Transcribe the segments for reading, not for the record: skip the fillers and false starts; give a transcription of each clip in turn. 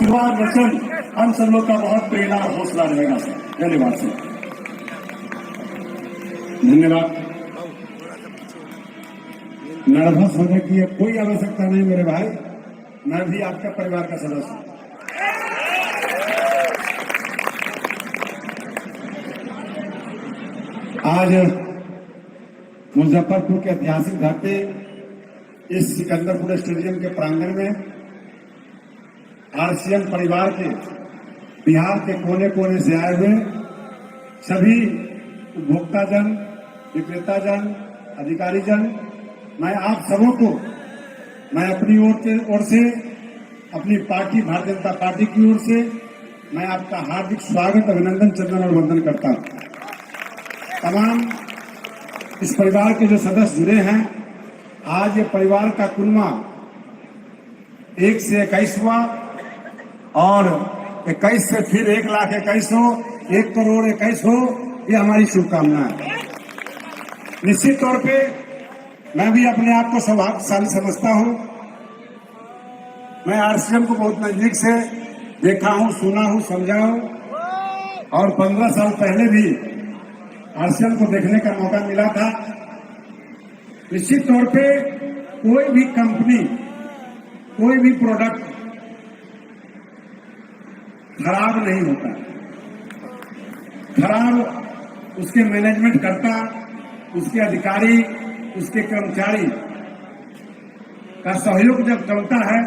आशीर्वाद वचन हम सब लोग का बहुत प्रेरणा और हौसला रहेगा सर। धन्यवाद सर। धन्यवाद। नर्वस होने की कोई आवश्यकता नहीं मेरे भाई, मैं भी आपका परिवार का सदस्य हूं। आज मुजफ्फरपुर के ऐतिहासिक धरती इस सिकंदरपुर स्टेडियम के प्रांगण में आरसीएम परिवार के बिहार के कोने कोने से आए हुए सभी उपभोक्ताजन, विक्रेताजन, अधिकारीजन, मैं आप सबों को मैं अपनी ओर से, अपनी पार्टी भारतीय जनता पार्टी की ओर से मैं आपका हार्दिक स्वागत, अभिनंदन, चंदन और वंदन करता हूं। तमाम इस परिवार के जो सदस्य जुड़े हैं, आज ये परिवार का कुलमा 1 से 21 हुआ और 21 से फिर 1,21,000 हो, 1 करोड़ 21 हो, ये हमारी शुभकामना है। निश्चित तौर पे मैं भी अपने आप को सौभाग्यशाली समझता हूं। मैं आरसीएम को बहुत नजदीक से देखा हूं, सुना हूं, समझा हूं और 15 साल पहले भी आरसीएम को देखने का मौका मिला था। निश्चित तौर पे कोई भी कंपनी, कोई भी प्रोडक्ट खराब नहीं होता। खराब उसके मैनेजमेंट करता, उसके अधिकारी, उसके कर्मचारी का सहयोग जब कमता है,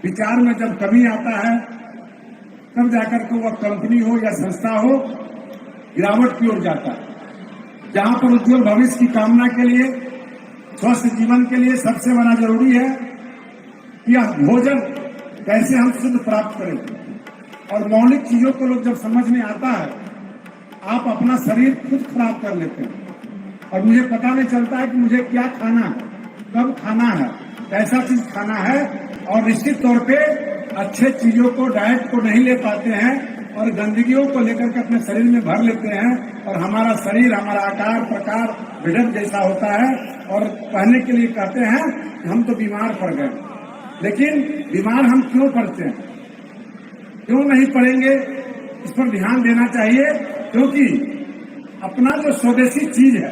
विचार में जब कमी आता है, तब जाकर के वह कंपनी हो या संस्था हो गिरावट की ओर जाता है। जहां पर उज्जवल भविष्य की कामना के लिए, स्वस्थ जीवन के लिए सबसे बड़ा जरूरी है कि यह भोजन कैसे हम शुद्ध प्राप्त करें। और मौलिक चीजों को लोग जब समझ में आता है, आप अपना शरीर खुद खराब कर लेते हैं और मुझे पता नहीं चलता है कि मुझे क्या खाना है, कब खाना है, कैसा चीज खाना है। और निश्चित तौर पे अच्छे चीजों को, डाइट को नहीं ले पाते हैं और गंदगियों को लेकर के अपने शरीर में भर लेते हैं और हमारा शरीर, हमारा आकार प्रकार भिड़क जैसा होता है और कहने के लिए कहते हैं कि हम तो बीमार पड़ गए। लेकिन बीमार हम क्यों पड़ते हैं, क्यों नहीं पड़ेंगे, इस पर ध्यान देना चाहिए। क्योंकि अपना जो स्वदेशी चीज है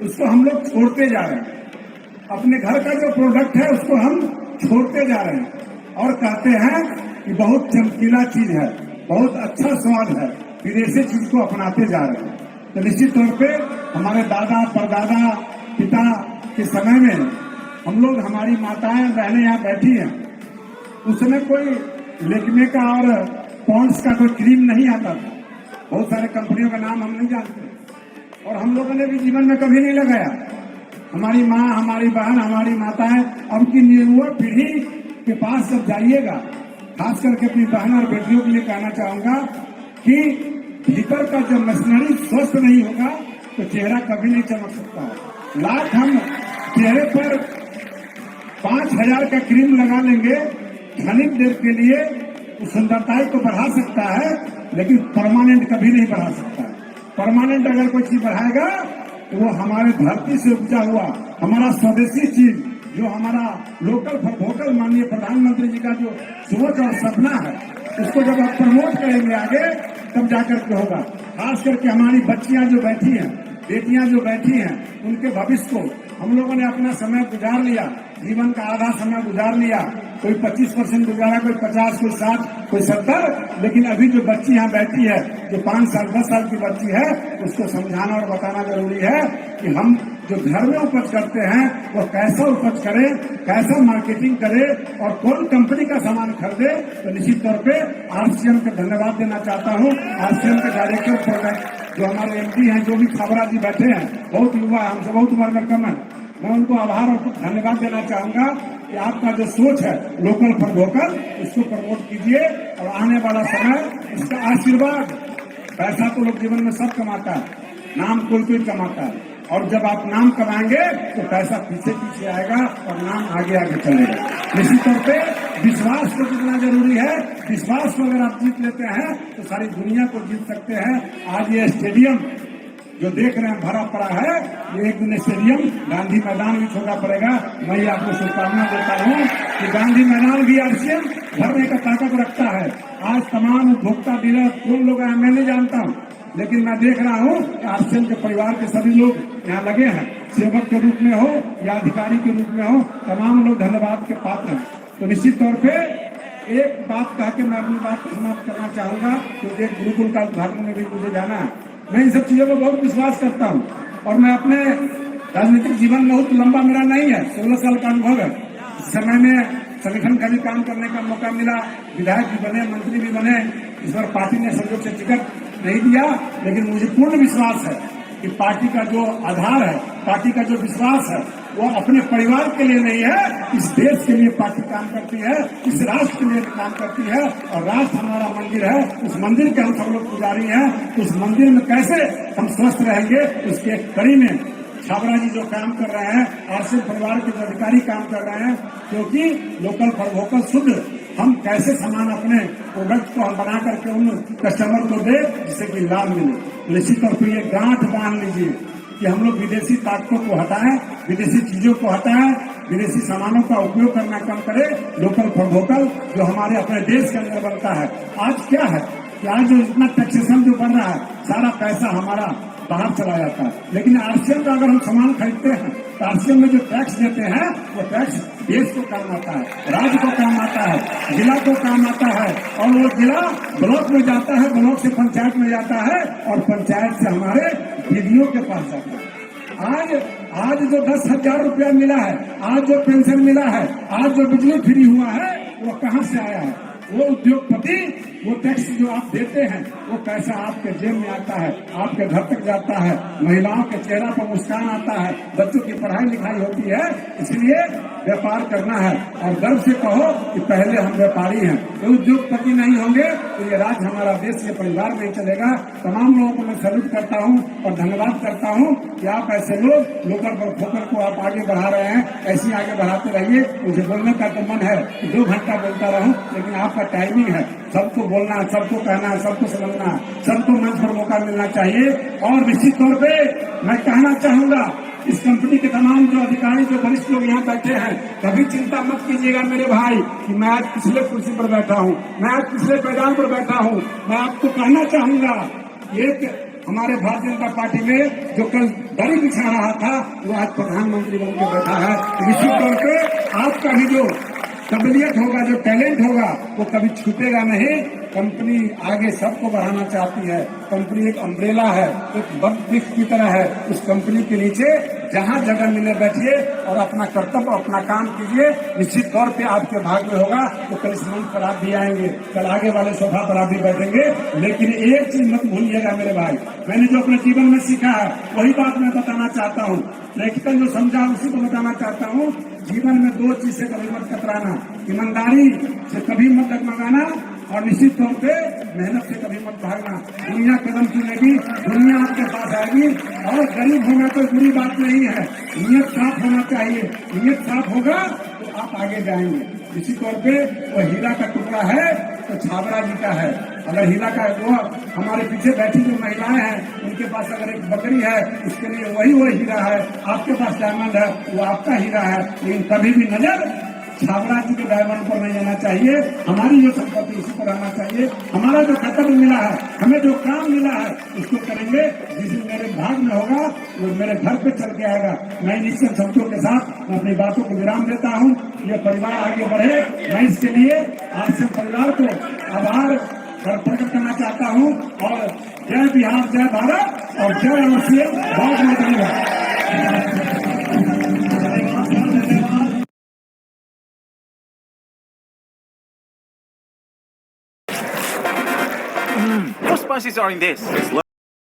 उसको हम लोग छोड़ते जा रहे हैं। अपने घर का जो प्रोडक्ट है उसको हम छोड़ते जा रहे हैं और कहते हैं कि बहुत चमकीला चीज है, बहुत अच्छा स्वाद है, विदेशी चीज को अपनाते जा रहे हैं। तो निश्चित तौर पे हमारे दादा, परदादा, पिता के समय में हम लोग, हमारी माताएं, बहनें यहाँ बैठी हैं, उस समय कोई लेक्मे का और पॉन्ड्स का कोई क्रीम नहीं आता था। बहुत सारे कंपनियों का नाम हम नहीं जानते और हम लोगों ने भी जीवन में कभी नहीं लगाया। हमारी माँ, हमारी बहन, हमारी माताएं, अब की युवा पीढ़ी के पास जब जाइएगा, खास करके अपनी बहन और बेटियों के लिए कहना चाहूंगा कि भीतर का जब मशीनरी स्वस्थ नहीं होगा तो चेहरा कभी नहीं चमक सकता है। लाख हम चेहरे पर 5,000 का क्रीम लगा लेंगे, क्षणिक देर के लिए उस सुंदरताई को बढ़ा सकता है, लेकिन परमानेंट कभी नहीं बढ़ा सकता है। परमानेंट अगर कोई चीज बढ़ाएगा तो वो हमारे धरती से उपजा हुआ हमारा स्वदेशी चीज, जो हमारा लोकल फॉर वोकल, माननीय प्रधानमंत्री जी का जो सोच और सपना है, उसको जब आप प्रमोट करेंगे आगे, तब जाकर के होगा। खास करके हमारी बच्चियां जो बैठी हैं, बेटियां जो बैठी हैं, उनके भविष्य को हम लोगों ने अपना समय गुजार लिया, जीवन का आधा समय गुजार लिया। कोई 25% गुजारा, कोई 50, कोई 60, कोई 70। लेकिन अभी जो बच्ची यहाँ बैठी है, जो 5 साल 10 साल की बच्ची है, उसको समझाना और बताना जरूरी है कि हम जो घर में उपज करते हैं वो कैसा उपज करें, कैसा मार्केटिंग करें और कौन कंपनी का सामान खरीदे। तो निश्चित तौर पे आरसीएम को धन्यवाद देना चाहता हूँ। आरसीएम के डायरेक्टर प्रोजेक्ट जो हमारे एमपी हैं, जो भी खाबरा जी बैठे हैं, बहुत युवा है, हमसे बहुत उम्र में कम है, मैं उनको आभार और धन्यवाद देना चाहूंगा कि आपका जो सोच है लोकल फॉर वोकल, इसको प्रमोट कीजिए और आने वाला समय इसका आशीर्वाद। पैसा तो लोग जीवन में सब कमाता है, नाम कोई कमाता है, और जब आप नाम कमाएंगे तो पैसा पीछे पीछे आएगा और नाम आगे आगे चलेगा। निश्चित तौर पे विश्वास को जितना जरूरी है, विश्वास को अगर आप जीत लेते हैं तो सारी दुनिया को जीत सकते हैं। आज ये स्टेडियम जो देख रहे हैं भरा पड़ा है, ये एक दिन स्टेडियम गांधी मैदान भी छोटा पड़ेगा। मैं आपको शुभकामना देता हूँ कि गांधी मैदान भी आरसीएम भरने का ताकत रखता है। तमाम उपभोक्ता डीलर कौन लोग हैं मैं नहीं जानता हूँ, लेकिन मैं देख रहा हूँ कि आरसीएम के परिवार के सभी लोग यहाँ लगे हैं, सेवक के रूप में हो या अधिकारी के रूप में हो, तमाम लोग धन्यवाद के पात्र हैं। तो निश्चित तौर पे एक बात कह के मैं अपनी बात समाप्त करना चाहूंगा, क्योंकि एक गुरुकुल का उद्घाटन में भी मुझे जाना है। मैं इन सब चीजों को बहुत विश्वास करता हूँ और मैं अपने राजनीतिक जीवन बहुत लंबा मेरा नहीं है, 16 साल का अनुभव है। इस समय में संगठन का भी काम करने का मौका मिला, विधायक भी बने, मंत्री भी बने। इस बार पार्टी ने संयोग से टिकट नहीं दिया, लेकिन मुझे पूर्ण विश्वास है कि पार्टी का जो आधार है, पार्टी का जो विश्वास है, वो अपने परिवार के लिए नहीं है, इस देश के लिए पार्टी काम करती है, इस राष्ट्र के लिए काम करती है। और राष्ट्र हमारा मंदिर है, उस मंदिर के हम सब लोग पुजारी हैं। उस मंदिर में कैसे हम स्वस्थ रहेंगे, उसके कड़ी में छाबड़ा जी जो काम कर रहे हैं, आरसीएम परिवार के जो अधिकारी काम कर रहे हैं, क्योंकि लोकल फॉर वोकल शुद्ध हम कैसे सामान अपने प्रोडक्ट को हम बना करके उन कस्टमर को दे जिससे कि लाभ मिले। निश्चित तौर पर ये गांठ बांध लीजिए कि हम लोग विदेशी ताकतों को हटाएं, विदेशी चीजों को हटाएं, विदेशी सामानों का उपयोग करना कम करें, लोकल फॉर वोकल जो हमारे अपने देश के अंदर बनता है। आज क्या है कि आज जो इतना टैक्सेशन जो बन रहा है, सारा पैसा हमारा बाहर चला जाता है, लेकिन आरसीएम का अगर हम सामान खरीदते हैं तो आरसीएम में जो टैक्स देते हैं वो टैक्स देश को काम आता है, राज्य को काम आता है, जिला को काम आता है, और वो जिला ब्लॉक में जाता है, ब्लॉक से पंचायत में जाता है, और पंचायत से हमारे दीदियों के पास जाता है। आज जो 10,000 रुपया मिला है, आज जो पेंशन मिला है, आज जो बिजली फ्री हुआ है, वो कहाँ से आया है? वो उद्योगपति, वो टैक्स जो आप देते हैं वो पैसा आपके जेब में आता है, आपके घर तक जाता है, महिलाओं के चेहरा पर मुस्कान आता है, बच्चों की पढ़ाई लिखाई होती है। इसलिए व्यापार करना है और गर्व से कहो कि पहले हम व्यापारी हैं। ये उद्योगपति नहीं होंगे तो ये राज्य हमारा देश, ये परिवार नहीं चलेगा। तमाम लोगों को मैं सैल्यूट करता हूँ और धन्यवाद करता हूँ कि आप ऐसे लोग लोकल पर फोकल को आप आगे बढ़ा रहे हैं, ऐसे ही आगे बढ़ाते रहिए। मुझे बोलने का तो मन है कि 2 घंटा बोलता रहूं, लेकिन आपका टाइमिंग है, सबको बोलना है, सबको कहना है, सबको समझना है, सबको मंच पर मौका मिलना चाहिए। और निश्चित तौर पे मैं कहना चाहूंगा इस कंपनी के तमाम जो अधिकारी, जो वरिष्ठ लोग यहाँ बैठे हैं, कभी चिंता मत कीजिएगा मेरे भाई कि मैं आज पिछले कुर्सी पर बैठा हूँ, मैं आज पिछले पैदान पर बैठा हूँ। मैं आपको कहना चाहूंगा, एक हमारे भारतीय जनता पार्टी में जो कल दरी बिछा रहा था वो आज प्रधानमंत्री बन के बैठा है। निश्चित तौर पे आपका भी जो काबिलियत होगा, जो टैलेंट होगा, वो कभी छूटेगा नहीं। कंपनी आगे सबको बढ़ाना चाहती है। कंपनी एक अम्ब्रेला है, एक वृक्ष की तरह है। उस कंपनी के नीचे जहाँ जगह मिले बैठिए और अपना कर्तव्य, अपना काम कीजिए। निश्चित तौर पे आपके भाग में होगा तो कल इस मंच पर आप भी आएंगे, कल आगे वाले सोफा पर आप भी बैठेंगे। लेकिन एक चीज मत भूलिएगा मेरे भाई, मैंने जो अपने जीवन में सीखा है वही बात मैं बताना चाहता हूँ। प्रैक्टिकल जो समझा उसी को बताना चाहता हूँ। जीवन में 2 चीज से कभी मत कतराना, ईमानदारी से कभी मत डगमगाना और निश्चित तौर पे मेहनत से कभी मत भागना। दुनिया कदम चुनेगी, दुनिया आपके पास आएगी। और गरीब होना कोई बुरी बात नहीं है, नियत साफ होना चाहिए। नियत साफ होगा तो आप आगे जाएंगे। इसी तौर पे वो हीरा का टुकड़ा है तो छाबड़ा जी का है। अगर हीरा का वो हमारे पीछे बैठी जो महिलाएं हैं उनके पास अगर एक बकरी है, उसके लिए वही वो हीरा है। आपके पास डायमंड है, वो आपका हीरा है। लेकिन कभी भी नजर छाबड़ा जी के डायमंड पर नहीं जाना चाहिए। हमारी जो संपत्ति उसी पर रहना चाहिए। हमारा जो कर्तव्य मिला है, हमें जो काम मिला है, उसको करेंगे। जिस मेरे भाग में होगा वो मेरे घर पे चल के आएगा। मैं निश्चित शब्दों के साथ मैं अपनी बातों को विराम देता हूँ। ये परिवार आगे बढ़े, मैं इसके लिए आपसे परिवार को आभार प्रकट करना चाहता हूँ। और जय बिहार, जय भारत और जय अवश्य। बहुत बहुत धन्यवाद। What spices are in this?